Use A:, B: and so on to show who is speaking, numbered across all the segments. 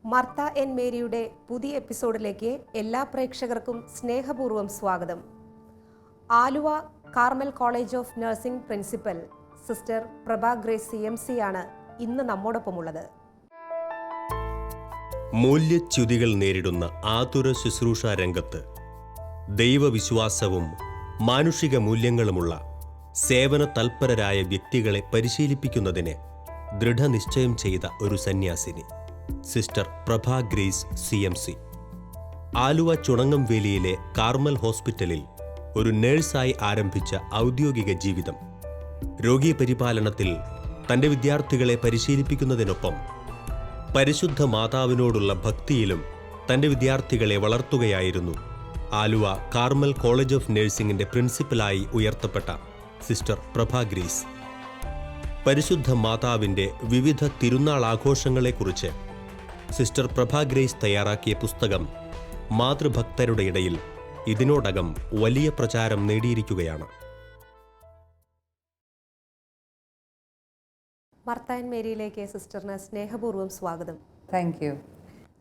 A: Martha N മേരിയുടെ പുതിയ എപ്പിസോഡിലേക്ക് എല്ലാ പ്രേക്ഷകർക്കും സ്നേഹപൂർവ്വം സ്വാഗതം. Aluva Carmel college of nursing principal sister Prabha grace CMC ആണ് ഇന്ന് നമ്മോടൊപ്പമുള്ളത്.
B: മൂല്യച്യുതികൾ നേരിടുന്ന ആതുര ശുശ്രൂഷ രംഗത്ത് ദൈവവിശ്വാസവും മാനുഷിക മൂല്യങ്ങളുമുള്ള സേവന തൽപരരായ വ്യക്തികളെ പരിശീലിപ്പിക്കുന്നതിന് ദൃഢനിശ്ചയം ചെയ്ത ഒരു സന്യാസിനി sister Prabha grace CMC. Aluva ചുണങ്ങംവേലിയിലെ Carmel ഹോസ്പിറ്റലിൽ ഒരു നഴ്സായി ആരംഭിച്ച ഔദ്യോഗിക ജീവിതം രോഗീപരിപാലനത്തിൽ തൻ്റെ വിദ്യാർത്ഥികളെ പരിശീലിപ്പിക്കുന്നതിനൊപ്പം പരിശുദ്ധ മാതാവിനോടുള്ള ഭക്തിയിലും തൻ്റെ വിദ്യാർത്ഥികളെ വളർത്തുകയായിരുന്നു ആലുവ കാർമൽ കോളേജ് ഓഫ് നഴ്സിംഗിൻ്റെ പ്രിൻസിപ്പലായി ഉയർത്തപ്പെട്ട സിസ്റ്റർ പ്രഭ ഗ്രേസ്. പരിശുദ്ധ മാതാവിൻ്റെ വിവിധ തിരുനാൾ ആഘോഷങ്ങളെക്കുറിച്ച് സിസ്റ്റർ പ്രഭ ഗ്രേസ് തയ്യാറാക്കിയ പുസ്തകം മാതൃഭക്തരുടെ ഇടയിൽ ഇതിനോടകം വലിയ പ്രചാരം നേടിയിരിക്കുകയാണ്.
A: മർത്ത എൻ മേരിയിലേക്ക് സിസ്റ്ററിന് സ്നേഹപൂർവ്വം സ്വാഗതം.
C: Thank you.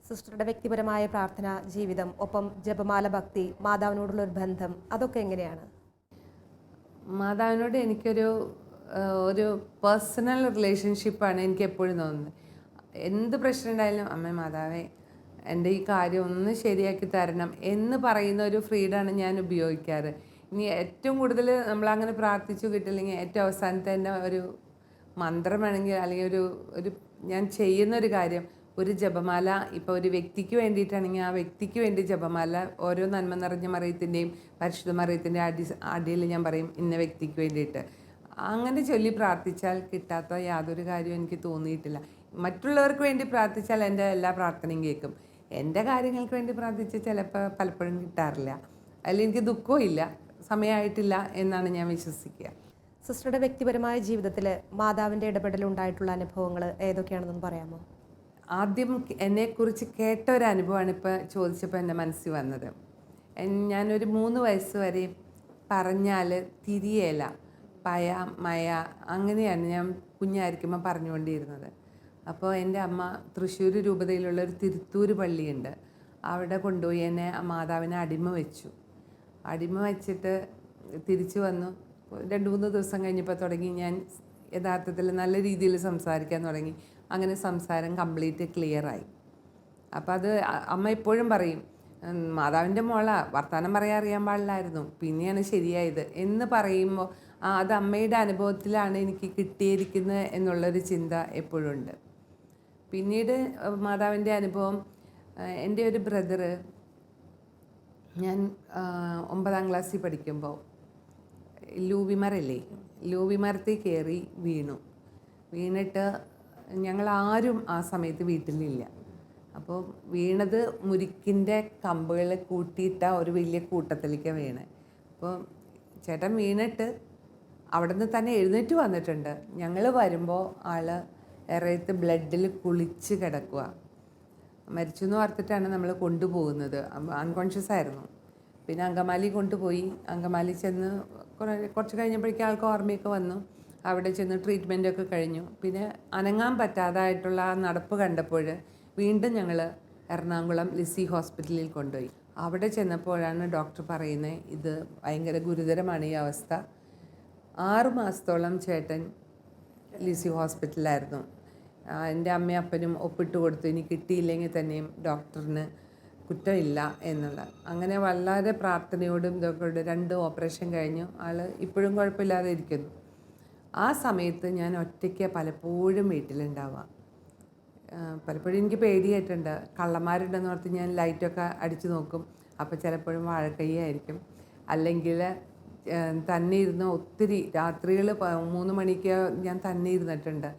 A: സിസ്റ്ററുടെ വ്യക്തിപരമായ പ്രാർത്ഥന ജീവിതം, ഒപ്പം ജപമാല ഭക്തി, മാതാവിനോടുള്ള ഒരു ബന്ധം, അതൊക്കെ എങ്ങനെയാണ്?
C: മാതാവിനോട് എനിക്കൊരു പേഴ്സണൽ റിലേഷൻഷിപ്പാണ് എനിക്ക് എപ്പോഴും തോന്നുന്നത്. എന്ത് പ്രശ്നം ഉണ്ടായാലും അമ്മ മാതാവേ എൻ്റെ ഈ കാര്യം ഒന്ന് ശരിയാക്കി തരണം എന്ന് പറയുന്ന ഒരു ഫ്രീഡമാണ് ഞാൻ ഉപയോഗിക്കാറ്. ഇനി ഏറ്റവും കൂടുതൽ നമ്മളങ്ങനെ പ്രാർത്ഥിച്ചു കിട്ടില്ലെങ്കിൽ ഏറ്റവും അവസാനത്തെ തന്നെ ഒരു മന്ത്രം വേണമെങ്കിൽ അല്ലെങ്കിൽ ഒരു ഞാൻ ചെയ്യുന്നൊരു കാര്യം, ഒരു ജപമാല ഇപ്പോൾ ഒരു വ്യക്തിക്ക് വേണ്ടിയിട്ടാണെങ്കിൽ ആ വ്യക്തിക്ക് വേണ്ടി ജപമാല ഓരോ നന്മ നിറഞ്ഞ മറിയത്തിൻ്റെയും പരിശുദ്ധ മറിയത്തിൻ്റെ അടിയിൽ ഞാൻ പറയും ഇന്ന വ്യക്തിക്ക് വേണ്ടിയിട്ട്. അങ്ങനെ ചൊല്ലി പ്രാർത്ഥിച്ചാൽ കിട്ടാത്ത യാതൊരു കാര്യവും എനിക്ക് തോന്നിയിട്ടില്ല. മറ്റുള്ളവർക്ക് വേണ്ടി പ്രാർത്ഥിച്ചാൽ എൻ്റെ എല്ലാ പ്രാർത്ഥനയും കേൾക്കും. എൻ്റെ കാര്യങ്ങൾക്ക് വേണ്ടി പ്രാർത്ഥിച്ച് പലപ്പോഴും കിട്ടാറില്ല. അതിൽ എനിക്ക് ദുഃഖവും ഇല്ല, സമയമായിട്ടില്ല എന്നാണ് ഞാൻ വിശ്വസിക്കുക.
A: സിസ്റ്ററുടെ വ്യക്തിപരമായ ജീവിതത്തിൽ മാതാവിൻ്റെ ഇടപെടലുണ്ടായിട്ടുള്ള അനുഭവങ്ങൾ ഏതൊക്കെയാണെന്ന് പറയാമോ?
C: ആദ്യം എന്നെക്കുറിച്ച് കേട്ട ഒരു അനുഭവമാണ് ഇപ്പോൾ ചോദിച്ചപ്പോൾ എൻ്റെ മനസ്സിൽ വന്നത്. ഞാനൊരു 3 വയസ്സ് വരെ പറഞ്ഞാൽ തിരിയേല, പയ, മയ, അങ്ങനെയാണ് ഞാൻ കുഞ്ഞായിരിക്കുമ്പോൾ പറഞ്ഞുകൊണ്ടിരുന്നത്. അപ്പോൾ എൻ്റെ അമ്മ തൃശ്ശൂർ രൂപതയിലുള്ള ഒരു തിരുത്തൂർ പള്ളിയുണ്ട്, അവിടെ കൊണ്ടുപോയി എന്നെ മാതാവിനെ അടിമ വെച്ചു. അടിമ വെച്ചിട്ട് തിരിച്ചു വന്നു. 2-3 ദിവസം കഴിഞ്ഞപ്പോൾ തുടങ്ങി ഞാൻ യഥാർത്ഥത്തിൽ നല്ല രീതിയിൽ സംസാരിക്കാൻ തുടങ്ങി. അങ്ങനെ സംസാരം കംപ്ലീറ്റ് ക്ലിയറായി. അപ്പോൾ അത് അമ്മ എപ്പോഴും പറയും, മാതാവിൻ്റെ മോള വർത്തമാനം പറയാൻ അറിയാൻ പാടില്ലായിരുന്നു, പിന്നെയാണ് ശരിയായത് എന്ന് പറയുമ്പോൾ അത് അമ്മയുടെ അനുഭവത്തിലാണ് എനിക്ക് കിട്ടിയിരിക്കുന്നത് എന്നുള്ളൊരു ചിന്ത എപ്പോഴും ഉണ്ട്. പിന്നീട് മാതാവിൻ്റെ അനുഭവം, എൻ്റെ ഒരു ബ്രദറ് ഞാൻ 9ാം ക്ലാസ്സിൽ പഠിക്കുമ്പോൾ ലൂവിമരത്തിൽ കയറി വീണിട്ട് ഞങ്ങളാരും ആ സമയത്ത് വീട്ടിലില്ല. അപ്പോൾ വീണത് മുരിക്കിൻ്റെ കമ്പുകൾ കൂട്ടിയിട്ട ഒരു വലിയ കൂട്ടത്തിലേക്ക് വീണ്. അപ്പോൾ ചേട്ടൻ വീണിട്ട് അവിടെ നിന്ന് തന്നെ എഴുന്നേറ്റ് വന്നിട്ടുണ്ട്. ഞങ്ങൾ വരുമ്പോൾ ആൾ ഇറയത്ത് ബ്ലഡിൽ കുളിച്ച് കിടക്കുക. മരിച്ചു എന്ന് ഓർത്തിട്ടാണ് നമ്മൾ കൊണ്ടുപോകുന്നത്. അൺകോൺഷ്യസ് ആയിരുന്നു. പിന്നെ അങ്കമാലി കൊണ്ടുപോയി. അങ്കമാലി ചെന്ന് കുറച്ച് കഴിഞ്ഞപ്പോഴേക്കും ആൾക്ക് ഓർമ്മയൊക്കെ വന്നു. അവിടെ ചെന്ന് ട്രീറ്റ്മെൻറ്റൊക്കെ കഴിഞ്ഞു. പിന്നെ അനങ്ങാൻ പറ്റാതായിട്ടുള്ള ആ നടപ്പ് കണ്ടപ്പോൾ വീണ്ടും ഞങ്ങൾ എറണാകുളം ലിസി ഹോസ്പിറ്റലിൽ കൊണ്ടുപോയി. അവിടെ ചെന്നപ്പോഴാണ് ഡോക്ടർ പറയുന്നത്, ഇത് ഭയങ്കര ഗുരുതരമാണ് ഈ അവസ്ഥ. 6 മാസത്തോളം ചേട്ടൻ ലിസി ഹോസ്പിറ്റലിലായിരുന്നു. എൻ്റെ അമ്മയും അപ്പനും ഒപ്പിട്ട് കൊടുത്തു, ഇനി കിട്ടിയില്ലെങ്കിൽ തന്നെയും ഡോക്ടറിന് കുറ്റമില്ല എന്നുള്ള. അങ്ങനെ വളരെ പ്രാർത്ഥനയോടും ഇതൊക്കെ 2 ഓപ്പറേഷൻ കഴിഞ്ഞു. ആൾ ഇപ്പോഴും കുഴപ്പമില്ലാതെ ഇരിക്കുന്നു. ആ സമയത്ത് ഞാൻ ഒറ്റയ്ക്ക് പലപ്പോഴും വീട്ടിലുണ്ടാവുക. പലപ്പോഴും എനിക്ക് പേടിയായിട്ടുണ്ട്. കള്ളന്മാരുണ്ടെന്ന് ഓർത്ത് ഞാൻ ലൈറ്റൊക്കെ അടിച്ചു നോക്കും. അപ്പോൾ ചിലപ്പോഴും വാഴക്കൈയായിരിക്കും. അല്ലെങ്കിൽ തന്നെ ഇരുന്ന് ഒത്തിരി രാത്രികൾ 3 മണിക്ക് ഞാൻ തന്നെ ഇരുന്നിട്ടുണ്ട്.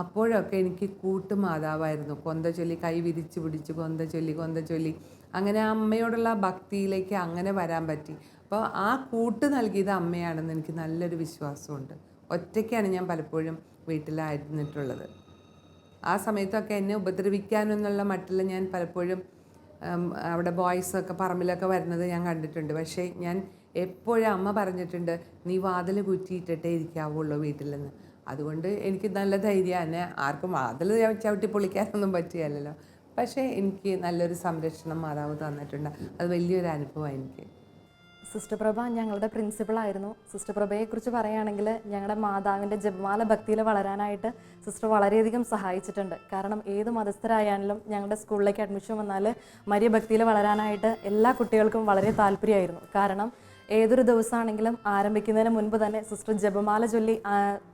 C: അപ്പോഴൊക്കെ എനിക്ക് കൂട്ടുമാതാവായിരുന്നു. കൊന്ത ചൊല്ലി, കൈ വിരിച്ച് പിടിച്ച് കൊന്ത ചൊല്ലി അങ്ങനെ അമ്മയോടുള്ള ഭക്തിയിലേക്ക് അങ്ങനെ വരാൻ പറ്റി. അപ്പോൾ ആ കൂട്ട് നൽകിയത് അമ്മയാണെന്ന് എനിക്ക് നല്ലൊരു വിശ്വാസമുണ്ട്. ഒറ്റയ്ക്കാണ് ഞാൻ പലപ്പോഴും വീട്ടിലായിരുന്നിട്ടുള്ളത്. ആ സമയത്തൊക്കെ എന്നെ ഉപദ്രവിക്കാനെന്നുള്ള മട്ടിൽ ഞാൻ പലപ്പോഴും അവിടെ ബോയ്സൊക്കെ പറമ്പിലൊക്കെ വരുന്നത് ഞാൻ കണ്ടിട്ടുണ്ട്. പക്ഷേ ഞാൻ എപ്പോഴും അമ്മ പറഞ്ഞിട്ടുണ്ട്, നീ വാതിൽ കുറ്റിയിട്ടിട്ടേ ഇരിക്കാവുള്ളൂ വീട്ടിലെന്ന്. അതുകൊണ്ട് എനിക്ക് നല്ല ധൈര്യമാണ്. ആർക്കും വാതിൽ ചവിട്ടി പൊളിക്കാനൊന്നും പറ്റുകയല്ലോ. പക്ഷേ എനിക്ക് നല്ലൊരു സംരക്ഷണം മാതാവ് തന്നിട്ടുണ്ട്. അത് വലിയൊരു അനുഭവമാണ് എനിക്ക്.
D: സിസ്റ്റർ പ്രഭ ഞങ്ങളുടെ പ്രിൻസിപ്പളായിരുന്നു. സിസ്റ്റർ പ്രഭയെക്കുറിച്ച് പറയുകയാണെങ്കിൽ ഞങ്ങളുടെ മാതാവിൻ്റെ ജപമാല ഭക്തിയിൽ വളരാനായിട്ട് സിസ്റ്റർ വളരെയധികം സഹായിച്ചിട്ടുണ്ട്. കാരണം ഏത് മതസ്ഥരായാലും ഞങ്ങളുടെ സ്കൂളിലേക്ക് അഡ്മിഷൻ വന്നാൽ മരിയ ഭക്തിയിൽ വളരാനായിട്ട് എല്ലാ കുട്ടികൾക്കും വളരെ താല്പര്യമായിരുന്നു. കാരണം ഏതൊരു ദിവസമാണെങ്കിലും ആരംഭിക്കുന്നതിന് മുൻപ് തന്നെ സിസ്റ്റർ ജപമാല ചൊല്ലി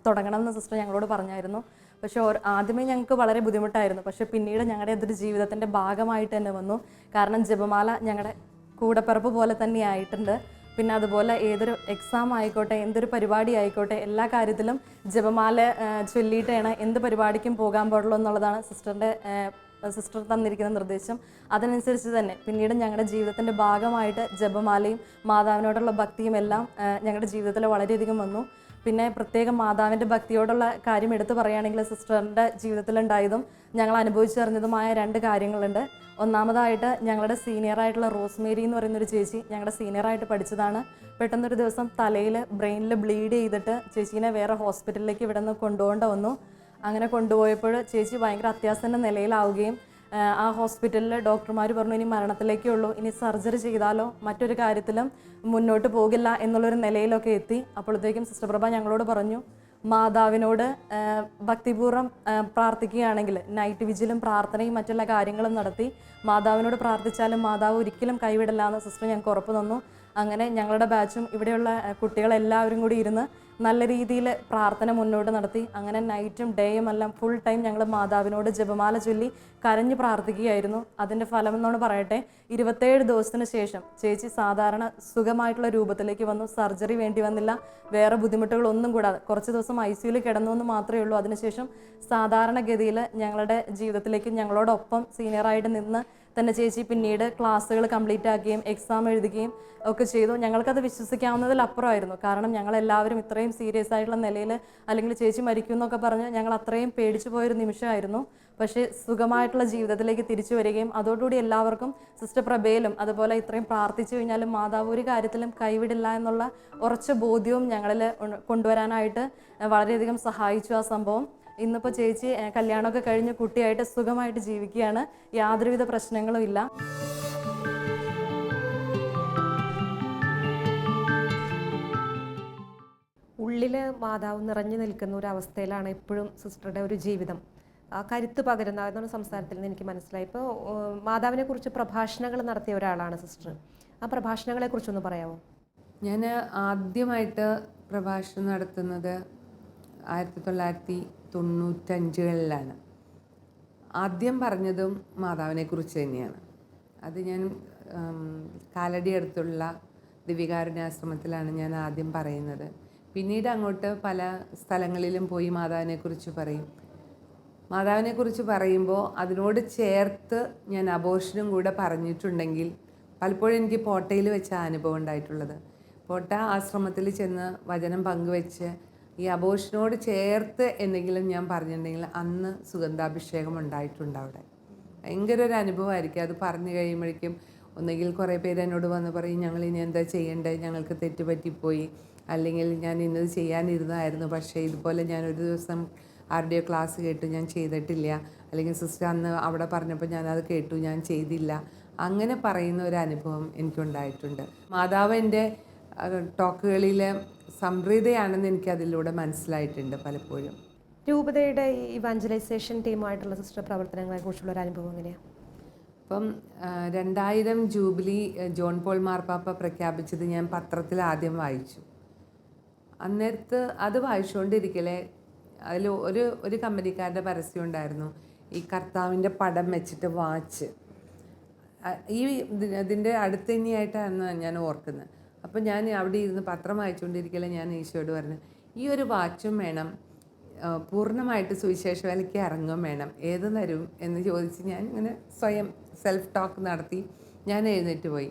D: തുടങ്ങണമെന്ന് സിസ്റ്റർ ഞങ്ങളോട് പറഞ്ഞായിരുന്നു. പക്ഷേ ആദ്യമേ ഞങ്ങൾക്ക് വളരെ ബുദ്ധിമുട്ടായിരുന്നു. പക്ഷേ പിന്നീട് ഞങ്ങളുടെ അതൊരു ജീവിതത്തിൻ്റെ ഭാഗമായിട്ട് തന്നെ വന്നു. കാരണം ജപമാല ഞങ്ങളുടെ കൂടപ്പിറപ്പ് പോലെ തന്നെ ആയിട്ടുണ്ട്. പിന്നെ അതുപോലെ ഏതൊരു എക്സാം ആയിക്കോട്ടെ, എന്തൊരു പരിപാടി ആയിക്കോട്ടെ, എല്ലാ കാര്യത്തിലും ജപമാല ചൊല്ലിയിട്ടാണ് എന്ത് പരിപാടിക്കും പോകാൻ പാടുള്ളൂ എന്നുള്ളതാണ് സിസ്റ്റർ തന്നിരിക്കുന്ന നിർദ്ദേശം. അതിനനുസരിച്ച് തന്നെ പിന്നീട് ഞങ്ങളുടെ ജീവിതത്തിൻ്റെ ഭാഗമായിട്ട് ജപമാലയും മാതാവിനോടുള്ള ഭക്തിയും എല്ലാം ഞങ്ങളുടെ ജീവിതത്തിൽ വളരെയധികം വന്നു. പിന്നെ പ്രത്യേകം മാതാവിൻ്റെ ഭക്തിയോടുള്ള കാര്യം എടുത്തു പറയുകയാണെങ്കിൽ സിസ്റ്ററിൻ്റെ ജീവിതത്തിലുണ്ടായതും ഞങ്ങൾ അനുഭവിച്ചറിഞ്ഞതുമായ 2 കാര്യങ്ങളുണ്ട്. ഒന്നാമതായിട്ട് ഞങ്ങളുടെ സീനിയറായിട്ടുള്ള റോസ്മേരി എന്ന് പറയുന്നൊരു ചേച്ചി ഞങ്ങളുടെ സീനിയറായിട്ട് പഠിച്ചതാണ്. പെട്ടെന്നൊരു ദിവസം തലയിൽ ബ്രെയിനിൽ ബ്ലീഡ് ചെയ്തിട്ട് ചേച്ചീനെ വേറെ ഹോസ്പിറ്റലിലേക്ക് ഇവിടെ നിന്ന് കൊണ്ടുപോകേണ്ട വന്നു. അങ്ങനെ കൊണ്ടുപോയപ്പോൾ ചേച്ചി ഭയങ്കര അത്യാസന്ന നിലയിലാവുകയും ആ ഹോസ്പിറ്റലിൽ ഡോക്ടർമാർ പറഞ്ഞു ഇനി മരണത്തിലേക്കേ ഉള്ളൂ, ഇനി സർജറി ചെയ്താലോ മറ്റൊരു കാര്യത്തിലും മുന്നോട്ട് പോകില്ല എന്നുള്ളൊരു നിലയിലൊക്കെ എത്തി. അപ്പോഴത്തേക്കും സിസ്റ്റർ പ്രഭ ഞങ്ങളോട് പറഞ്ഞു, മാതാവിനോട് ഭക്തിപൂർവ്വം പ്രാർത്ഥിക്കുകയാണെങ്കിൽ നൈറ്റ് വിജിലും പ്രാർത്ഥനയും മറ്റുള്ള കാര്യങ്ങളും നടത്തി മാതാവിനോട് പ്രാർത്ഥിച്ചാലും മാതാവ് ഒരിക്കലും കൈവിടില്ല എന്ന് സിസ്റ്റർ ഞങ്ങൾക്ക് ഉറപ്പ് തന്നു. അങ്ങനെ ഞങ്ങളുടെ ബാച്ചും ഇവിടെയുള്ള കുട്ടികളെല്ലാവരും കൂടി ഇരുന്ന് നല്ല രീതിയിൽ പ്രാർത്ഥന മുന്നോട്ട് നടത്തി. അങ്ങനെ നൈറ്റും ഡേയും എല്ലാം ഫുൾ ടൈം ഞങ്ങൾ മാതാവിനോട് ജപമാല ചൊല്ലി കരഞ്ഞ് പ്രാർത്ഥിക്കുകയായിരുന്നു. അതിൻ്റെ ഫലം എന്നോട് പറയട്ടെ, 27 ദിവസത്തിന് ശേഷം ചേച്ചി സാധാരണ സുഖമായിട്ടുള്ള രൂപത്തിലേക്ക് വന്നു. സർജറി വേണ്ടി വന്നില്ല, വേറെ ബുദ്ധിമുട്ടുകളൊന്നും കൂടാതെ കുറച്ച് ദിവസം ICUയിൽ കിടന്നു എന്ന് മാത്രമേ ഉള്ളൂ. അതിനുശേഷം സാധാരണഗതിയിൽ ഞങ്ങളുടെ ജീവിതത്തിലേക്ക് ഞങ്ങളോടൊപ്പം സീനിയറായിട്ട് നിന്ന് തന്നെ ചേച്ചി പിന്നീട് ക്ലാസ്സുകൾ കംപ്ലീറ്റ് ആക്കുകയും എക്സാം എഴുതുകയും ഒക്കെ ചെയ്തു. ഞങ്ങൾക്കത് വിശ്വസിക്കാവുന്നതിലപ്പുറമായിരുന്നു. കാരണം ഞങ്ങളെല്ലാവരും ഇത്രയും സീരിയസ് ആയിട്ടുള്ള നിലയിൽ അല്ലെങ്കിൽ ചേച്ചി മരിക്കും എന്നൊക്കെ പറഞ്ഞ് ഞങ്ങൾ അത്രയും പേടിച്ചു പോയൊരു നിമിഷമായിരുന്നു. പക്ഷേ സുഖമായിട്ടുള്ള ജീവിതത്തിലേക്ക് തിരിച്ചു വരികയും അതോടുകൂടി എല്ലാവർക്കും സിസ്റ്റർ പ്രഭയിലും അതുപോലെ ഇത്രയും പ്രാർത്ഥിച്ചു കഴിഞ്ഞാലും മാതാവ് ഒരു കാര്യത്തിലും കൈവിടില്ല എന്നുള്ള ഉറച്ച ബോധ്യവും ഞങ്ങളിൽ കൊണ്ടുവരാനായിട്ട് വളരെയധികം സഹായിച്ചു ആ സംഭവം. ഇന്നിപ്പോൾ ചേച്ചി കല്യാണമൊക്കെ കഴിഞ്ഞ് കുട്ടിയായിട്ട് സുഖമായിട്ട് ജീവിക്കുകയാണ്. യാതൊരുവിധ പ്രശ്നങ്ങളും ഇല്ല.
A: ഉള്ളിൽ മാതാവ് നിറഞ്ഞു നിൽക്കുന്ന ഒരു അവസ്ഥയിലാണ് എപ്പോഴും സിസ്റ്ററുടെ ഒരു ജീവിതം. ആ കരുത്ത് പകരുന്ന അതെന്നുള്ള സംസാരത്തിൽ നിന്ന് എനിക്ക് മനസ്സിലായി. ഇപ്പോൾ മാതാവിനെ കുറിച്ച് പ്രഭാഷണങ്ങൾ നടത്തിയ ഒരാളാണ് സിസ്റ്റർ. ആ പ്രഭാഷണങ്ങളെ കുറിച്ചൊന്ന് പറയാമോ?
C: ഞാൻ ആദ്യമായിട്ട് പ്രഭാഷണം നടത്തുന്നത് 1995-കളിലാണ്. ആദ്യം പറഞ്ഞതും മാതാവിനെക്കുറിച്ച് തന്നെയാണ്. അത് ഞാൻ കാലടി അടുത്തുള്ള ദിവ്യകാരുണ്യാശ്രമത്തിലാണ് ഞാൻ ആദ്യം പറയുന്നത്. പിന്നീട് അങ്ങോട്ട് പല സ്ഥലങ്ങളിലും പോയി മാതാവിനെക്കുറിച്ച് പറയും. മാതാവിനെക്കുറിച്ച് പറയുമ്പോൾ അതിനോട് ചേർത്ത് ഞാൻ അബോർഷനും കൂടെ പറഞ്ഞിട്ടുണ്ടെങ്കിൽ പലപ്പോഴും എനിക്ക് പോട്ടയിൽ വെച്ച അനുഭവം ഉണ്ടായിട്ടുള്ളത്. പോട്ട ആശ്രമത്തിൽ ചെന്ന് വചനം പങ്കുവെച്ച് ഈ അബോർഷനോട് ചേർത്ത് എന്തെങ്കിലും ഞാൻ പറഞ്ഞിട്ടുണ്ടെങ്കിൽ അന്ന് സുഗന്ധാഭിഷേകം ഉണ്ടായിട്ടുണ്ട് അവിടെ. ഭയങ്കര ഒരു അനുഭവമായിരിക്കും. അത് പറഞ്ഞു കഴിയുമ്പോഴേക്കും ഒന്നുകിൽ കുറേ പേര് എന്നോട് വന്ന് പറയും, ഞങ്ങൾ ഇനി എന്താ ചെയ്യേണ്ടത്, ഞങ്ങൾക്ക് തെറ്റുപറ്റിപ്പോയി, അല്ലെങ്കിൽ ഞാൻ ഇന്നത് ചെയ്യാനിരുന്നതായിരുന്നു, പക്ഷേ ഇതുപോലെ ഞാനൊരു ദിവസം ആരുടെയോ ക്ലാസ് കേട്ടു, ഞാൻ ചെയ്തിട്ടില്ല, അല്ലെങ്കിൽ സിസ്റ്റർ അന്ന് അവിടെ പറഞ്ഞപ്പോൾ ഞാനത് കേട്ടു, ഞാൻ ചെയ്തില്ല. അങ്ങനെ പറയുന്ന ഒരു അനുഭവം എനിക്കുണ്ടായിട്ടുണ്ട്. മാതാവ് എൻ്റെ ടോക്കുകളിൽ സംപ്രീതയാണെന്ന് എനിക്കതിലൂടെ മനസ്സിലായിട്ടുണ്ട് പലപ്പോഴും.
A: രൂപതയുടെ ഈ ഇവാഞ്ചലൈസേഷൻ ടീമായിട്ടുള്ള സിസ്റ്റർ പ്രവർത്തനങ്ങളെ കുറിച്ചുള്ള ഒരു അനുഭവം എങ്ങനെയാണ്?
C: അപ്പം 2000 ജൂബിലി ജോൺ പോൾ മാർപ്പാപ്പ പ്രഖ്യാപിച്ചത് ഞാൻ പത്രത്തിൽ ആദ്യം വായിച്ചു. അന്നേരത്ത് അത് വായിച്ചുകൊണ്ടിരിക്കലേ അതിൽ ഒരു കമ്പനിക്കാരുടെ പരസ്യം ഉണ്ടായിരുന്നു, ഈ കർത്താവിൻ്റെ പടം വെച്ചിട്ട് വാച്ച്. ഇതിൻ്റെ അടുത്ത് തന്നെയായിട്ടാണ് ഞാൻ ഓർക്കുന്നത്. അപ്പം ഞാൻ അവിടെ ഇരുന്ന് പത്രം വായിച്ചുകൊണ്ടിരിക്കലേ ഞാൻ ഈശോയോട് പറഞ്ഞു, ഈ ഒരു വാച്ചും വേണം, പൂർണ്ണമായിട്ട് സുവിശേഷ വേലയ്ക്ക് ഇറങ്ങും വേണം, ഏത് തരും എന്ന് ചോദിച്ച് ഞാൻ ഇങ്ങനെ സ്വയം സെൽഫ് ടോക്ക് നടത്തി ഞാൻ എഴുന്നേറ്റ് പോയി.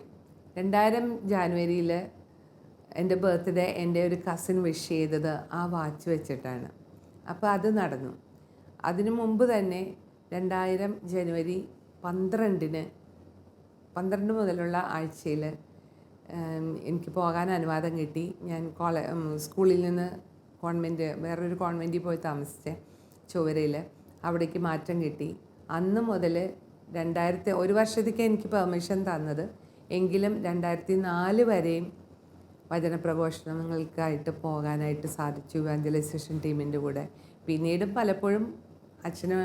C: 2000 ജാനുവരിയിൽ എൻ്റെ ബർത്ത്ഡേ എൻ്റെ ഒരു കസിൻ വിഷ് ചെയ്തത് ആ വാച്ച് വെച്ചിട്ടാണ്. അപ്പോൾ അത് നടന്നു. അതിനു മുമ്പ് തന്നെ 2000 ജനുവരി 12 മുതലുള്ള ആഴ്ചയിൽ എനിക്ക് പോകാൻ അനുവാദം കിട്ടി. ഞാൻ സ്കൂളിൽ നിന്ന് വേറൊരു കോൺവെൻറ്റിൽ പോയി താമസിച്ചേ, ചൊവ്വരയിൽ. അവിടേക്ക് മാറ്റം കിട്ടി. അന്ന് മുതൽ ഒരു വർഷത്തേക്ക് എനിക്ക് പെർമിഷൻ തന്നത്, എങ്കിലും 2004 വരെയും വചനപ്രഘോഷണങ്ങൾക്കായിട്ട് പോകാനായിട്ട് സാധിച്ചു ഇവാഞ്ചലൈസേഷൻ ടീമിൻ്റെ കൂടെ. പിന്നീടും പലപ്പോഴും അച്ഛന്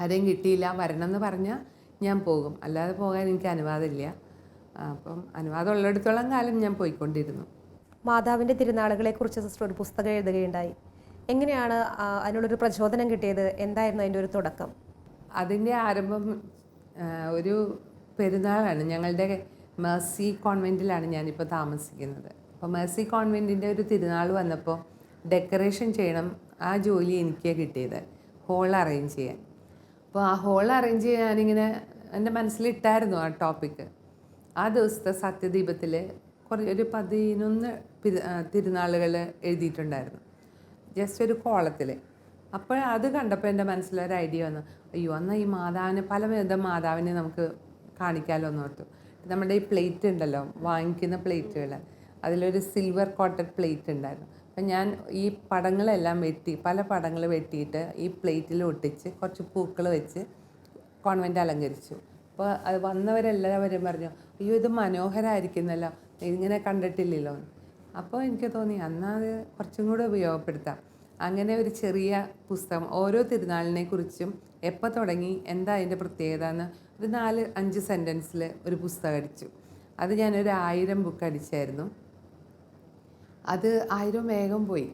C: ആരെയും കിട്ടിയില്ല, വരണം എന്ന് പറഞ്ഞാൽ ഞാൻ പോകും, അല്ലാതെ പോകാൻ എനിക്ക് അനുവാദമില്ല. അപ്പം അനുവാദം ഉള്ളിടത്തോളം കാലം ഞാൻ പോയിക്കൊണ്ടിരുന്നു.
A: മാതാവിൻ്റെ തിരുനാളുകളെക്കുറിച്ച് സിസ്റ്റർ ഒരു പുസ്തകം എഴുതുകയുണ്ടായി. എങ്ങനെയാണ് അതിനുള്ളൊരു പ്രചോദനം കിട്ടിയത്? എന്തായിരുന്നു അതിൻ്റെ ഒരു തുടക്കം?
C: അതിൻ്റെ ആരംഭം ഒരു പെരുന്നാളാണ്. ഞങ്ങളുടെ മേഴ്സി കോൺവെൻറ്റിലാണ് ഞാനിപ്പോൾ താമസിക്കുന്നത്. അപ്പോൾ മേഴ്സി കോൺവെൻറ്റിൻ്റെ ഒരു തിരുനാൾ വന്നപ്പോൾ ഡെക്കറേഷൻ ചെയ്യണം, ആ ജോലി എനിക്ക് കിട്ടിയത്, ഹോൾ അറേഞ്ച് ചെയ്യാൻ. അപ്പോൾ ആ ഹോൾ അറേഞ്ച് ചെയ്യാൻ ഞാനിങ്ങനെ എൻ്റെ മനസ്സിലിട്ടായിരുന്നു ആ ടോപ്പിക്ക്. ആ ദിവസത്തെ സത്യദീപത്തിൽ ഒരു 11 തിരുനാളുകൾ എഴുതിയിട്ടുണ്ടായിരുന്നു, ജസ്റ്റ് ഒരു കോളത്തിൽ. അപ്പോൾ അത് കണ്ടപ്പോൾ എൻ്റെ മനസ്സിലൊരു ഐഡിയ വന്നു, അയ്യോ എന്നാൽ ഈ മാതാവിനെ, പലവിധം മാതാവിനെ നമുക്ക് കാണിക്കാമല്ലോ എന്ന് ഓർത്തു. നമ്മുടെ ഈ പ്ലേറ്റ് ഉണ്ടല്ലോ, വാങ്ങിക്കുന്ന പ്ലേറ്റുകൾ, അതിലൊരു സിൽവർ കോട്ടഡ് പ്ലേറ്റ് ഉണ്ടായിരുന്നു. അപ്പം ഞാൻ ഈ പടങ്ങളെല്ലാം പല പടങ്ങൾ വെട്ടിയിട്ട് ഈ പ്ലേറ്റിൽ ഒട്ടിച്ച് കുറച്ച് പൂക്കൾ വെച്ച് കോൺവെൻ്റ് അലങ്കരിച്ചു. അപ്പോൾ അത് വന്നവരെല്ലാവരും പറഞ്ഞു, അയ്യോ ഇത് മനോഹരമായിരിക്കുന്നല്ലോ, ഇങ്ങനെ കണ്ടിട്ടില്ലല്ലോ. അപ്പോൾ എനിക്ക് തോന്നി എന്നാൽ അത് കുറച്ചും കൂടെ ഉപയോഗപ്പെടുത്താം. അങ്ങനെ ഒരു ചെറിയ പുസ്തകം, ഓരോ തിരുനാളിനെ കുറിച്ചും എപ്പോൾ തുടങ്ങി, എന്താ അതിൻ്റെ പ്രത്യേകത എന്ന് ഒരു 4-5 സെൻറ്റൻസിൽ ഒരു പുസ്തകം അടിച്ചു. അത് ഞാനൊരു 1000 ബുക്ക് അടിച്ചായിരുന്നു. അത് 1000 വേഗം പോയി.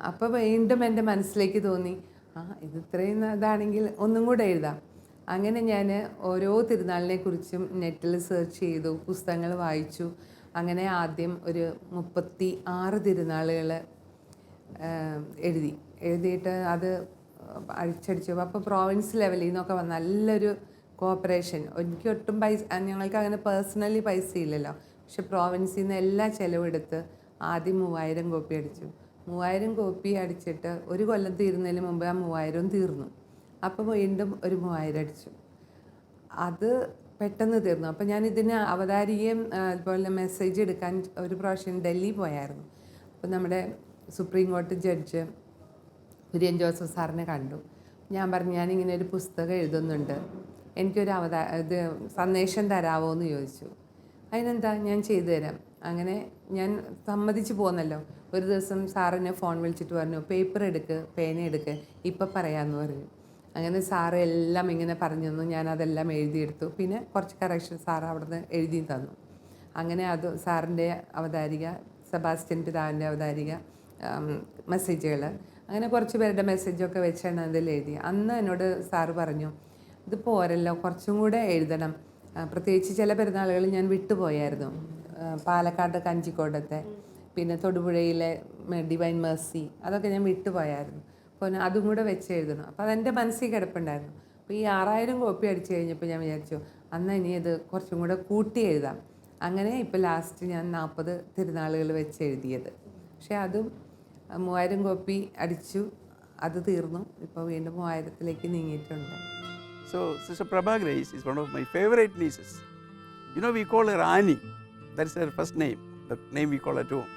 C: അപ്പോൾ വീണ്ടും എൻ്റെ മനസ്സിലേക്ക് തോന്നി, ഇത് ഇത്രയും ഇതാണെങ്കിൽ ഒന്നും കൂടെ എഴുതാം. അങ്ങനെ ഞാൻ ഓരോ തിരുനാളിനെ കുറിച്ചും നെറ്റിൽ സെർച്ച് ചെയ്തു, പുസ്തകങ്ങൾ വായിച്ചു. അങ്ങനെ ആദ്യം ഒരു 36 തിരുനാളുകൾ എഴുതിയിട്ട് അത് അടിച്ചടിച്ചു. അപ്പോൾ പ്രോവിൻസ് ലെവലിൽ നിന്നൊക്കെ നല്ലൊരു കോപ്പറേഷൻ. എനിക്ക് ഒട്ടും ഞങ്ങൾക്ക് അങ്ങനെ പേഴ്സണലി പൈസ ഇല്ലല്ലോ, പക്ഷെ പ്രോവിൻസിൽ നിന്ന് എല്ലാ ചിലവെടുത്ത് ആദ്യം 3000 കോപ്പി അടിച്ചു. 3000 കോപ്പി അടിച്ചിട്ട് ഒരു കൊല്ലം തീരുന്നതിന് മുമ്പ് ആ 3000 തീർന്നു. അപ്പോൾ വീണ്ടും ഒരു 3000 അടിച്ചു. അത് പെട്ടെന്ന് തീർന്നു. അപ്പോൾ ഞാൻ ഇതിന് അവതാരികയും അതുപോലെ മെസ്സേജ് എടുക്കാൻ ഒരു പ്രാവശ്യം ഡൽഹി പോയായിരുന്നു. അപ്പോൾ നമ്മുടെ സുപ്രീം കോടതി ജഡ്ജ് കുര്യൻ ജോസഫ് സാറിനെ കണ്ടു. ഞാൻ പറഞ്ഞു, ഞാനിങ്ങനെ ഒരു പുസ്തകം എഴുതുന്നുണ്ട്, എനിക്കൊരു സന്ദേശം തരാമോ എന്ന് ചോദിച്ചു. അതിനെന്താ, ഞാൻ ചെയ്തു തരാം. അങ്ങനെ ഞാൻ സമ്മതിച്ചു പോന്നല്ലോ. ഒരു ദിവസം സാറിനെ ഫോൺ വിളിച്ചിട്ട് പറഞ്ഞു, പേപ്പർ എടുക്ക്, പേന എടുക്ക്, ഇപ്പം പറയാമെന്ന് പറഞ്ഞു. അങ്ങനെ സാറ് എല്ലാം ഇങ്ങനെ പറഞ്ഞു തന്നു. ഞാനതെല്ലാം എഴുതിയെടുത്തു. പിന്നെ കുറച്ച് കറക്ഷൻ സാറ് അവിടുന്ന് എഴുതി തന്നു. അങ്ങനെ അത് സാറിൻ്റെ അവതാരിക, സെബാസ്റ്റ്യൻ പിതാവിൻ്റെ അവതാരിക, മെസ്സേജുകൾ, അങ്ങനെ കുറച്ച് പേരുടെ മെസ്സേജൊക്കെ വെച്ചാണ് അതിൽ എഴുതി. അന്ന് എന്നോട് സാറ് പറഞ്ഞു, ഇത് പോരല്ലോ, കുറച്ചും കൂടെ എഴുതണം. പ്രത്യേകിച്ച് ചില പെരുന്നാളുകൾ ഞാൻ വിട്ടുപോയായിരുന്നു. പാലക്കാട് കഞ്ചിക്കോടത്തെ, പിന്നെ തൊടുപുഴയിലെ ഡിവൈൻ മേഴ്സി, അതൊക്കെ ഞാൻ വിട്ടുപോയായിരുന്നു. അപ്പോൾ അതും കൂടെ വെച്ച് എഴുതണം. അപ്പോൾ അതെൻ്റെ മനസ്സിൽ കിടപ്പുണ്ടായിരുന്നു. അപ്പോൾ ഈ 6000 കോപ്പി അടിച്ചു കഴിഞ്ഞപ്പോൾ ഞാൻ വിചാരിച്ചു, അന്ന് ഇനി ഇത് കുറച്ചും കൂടെ കൂട്ടി എഴുതാം. അങ്ങനെ ഇപ്പോൾ ലാസ്റ്റ് ഞാൻ 40 തിരുനാളുകൾ വെച്ച് എഴുതിയത്. പക്ഷേ അതും 3000 കോപ്പി അടിച്ചു, അത് തീർന്നു. ഇപ്പോൾ വീണ്ടും 3000ലേക്ക് നീങ്ങിയിട്ടുണ്ട്.
E: So, Sister Prabha Grace is one of my favorite nieces. You know, we call her Annie. That's her first name, the name we call at home.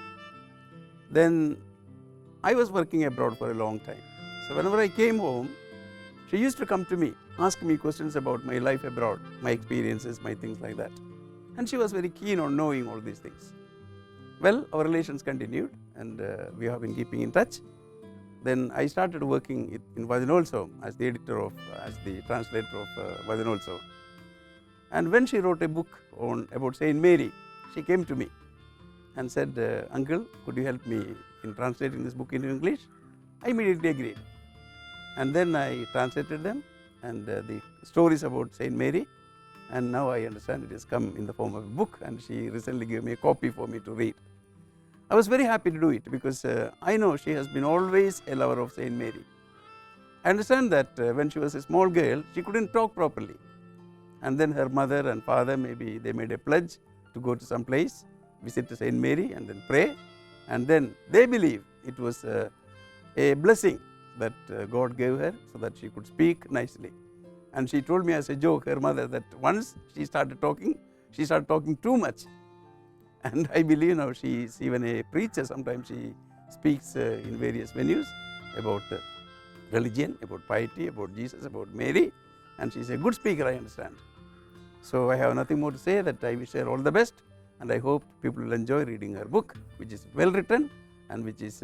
E: Then, I was working abroad for a long time. So, whenever I came home, she used to come to me, ask me questions about my life abroad, my experiences, my things like that. And she was very keen on knowing all these things. Well, our relations continued and we have been keeping in touch. Then I started working in Vajanolsavam as the editor as the translator of Vajanolsavam. And when she wrote a book about Saint Mary, she came to me and said, Uncle, could you help me in translating this book into English? I immediately agreed. And then I translated them and the stories about Saint Mary. And now I understand it has come in the form of a book, and she recently gave me a copy for me to read. I was very happy to do it because I know she has been always a lover of Saint Mary. I understand that when she was a small girl, she couldn't talk properly. And then her mother and father, maybe they made a pledge to go to some place, visit Saint Mary and then pray. And then they believe it was a blessing that God gave her so that she could speak nicely. And she told me as a joke, her mother, that once she started talking too much. And I believe now she is even a preacher. Sometimes she speaks in various venues about religion, about piety, about Jesus, about Mary, and she is a good speaker, I understand. So I have nothing more to say, that I wish her all the best, and I hope people will enjoy reading her book, which is well written and which is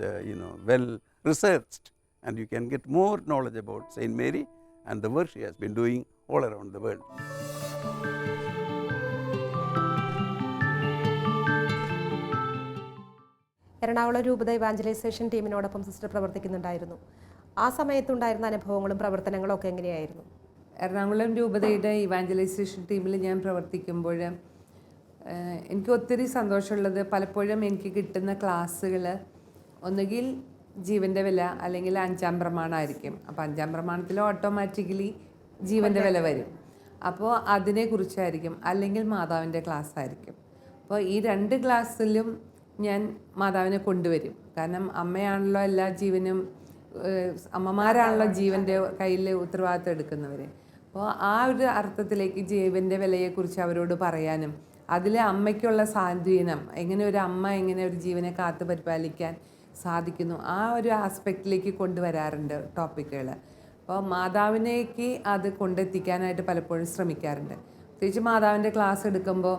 E: well researched, and you can get more knowledge about Saint Mary and the work she has been doing all around the world.
A: Ernakulam രൂപത evangelisation ടീമിനോടൊപ്പം sister പ്രവർത്തിക്കുന്നുണ്ടായിരുന്നു. ആ സമയത്തുണ്ടായിരുന്ന അനുഭവങ്ങളും പ്രവർത്തനങ്ങളും ഒക്കെ എങ്ങനെയായിരുന്നു?
C: എറണാകുളം രൂപതയുടെ evangelisation ടീമിൽ ഞാൻ പ്രവർത്തിക്കുമ്പോൾ എനിക്ക് ഒത്തിരി സന്തോഷമുള്ളത്, പലപ്പോഴും എനിക്ക് കിട്ടുന്ന ക്ലാസ്സുകൾ ഒന്നുകിൽ ജീവൻ്റെ വില അല്ലെങ്കിൽ 5-ാം പ്രമാണമായിരിക്കും. അപ്പോൾ 5-ാം പ്രമാണത്തിൽ ഓട്ടോമാറ്റിക്കലി ജീവൻ്റെ വില വരും. അപ്പോൾ അതിനെക്കുറിച്ചായിരിക്കും, അല്ലെങ്കിൽ മാതാവിൻ്റെ ക്ലാസ് ആയിരിക്കും. അപ്പോൾ ഈ 2 ക്ലാസ്സിലും ഞാൻ മാതാവിനെ കൊണ്ടുവരും. കാരണം അമ്മയാണല്ലോ എല്ലാ ജീവനും, അമ്മമാരാണല്ലോ ജീവൻ്റെ കയ്യിൽ ഉത്തരവാദിത്വം എടുക്കുന്നവർ. അപ്പോൾ ആ ഒരു അർത്ഥത്തിലേക്ക് ജീവൻ്റെ വിലയെക്കുറിച്ച് അവരോട് പറയാനും അതിലെ അമ്മയ്ക്കുള്ള സാന്ത്വനം, എങ്ങനെ ഒരു അമ്മ എങ്ങനെ ഒരു ജീവനെ കാത്തു പരിപാലിക്കാൻ സാധിക്കുന്നു, ആ ഒരു ആസ്പെക്റ്റിലേക്ക് കൊണ്ടുവരാറുണ്ട് ടോപ്പിക്കുകൾ. അപ്പോൾ മാതാവിനേക്ക് അത് കൊണ്ടെത്തിക്കാനായിട്ട് പലപ്പോഴും ശ്രമിക്കാറുണ്ട്. പ്രത്യേകിച്ച് മാതാവിൻ്റെ ക്ലാസ് എടുക്കുമ്പോൾ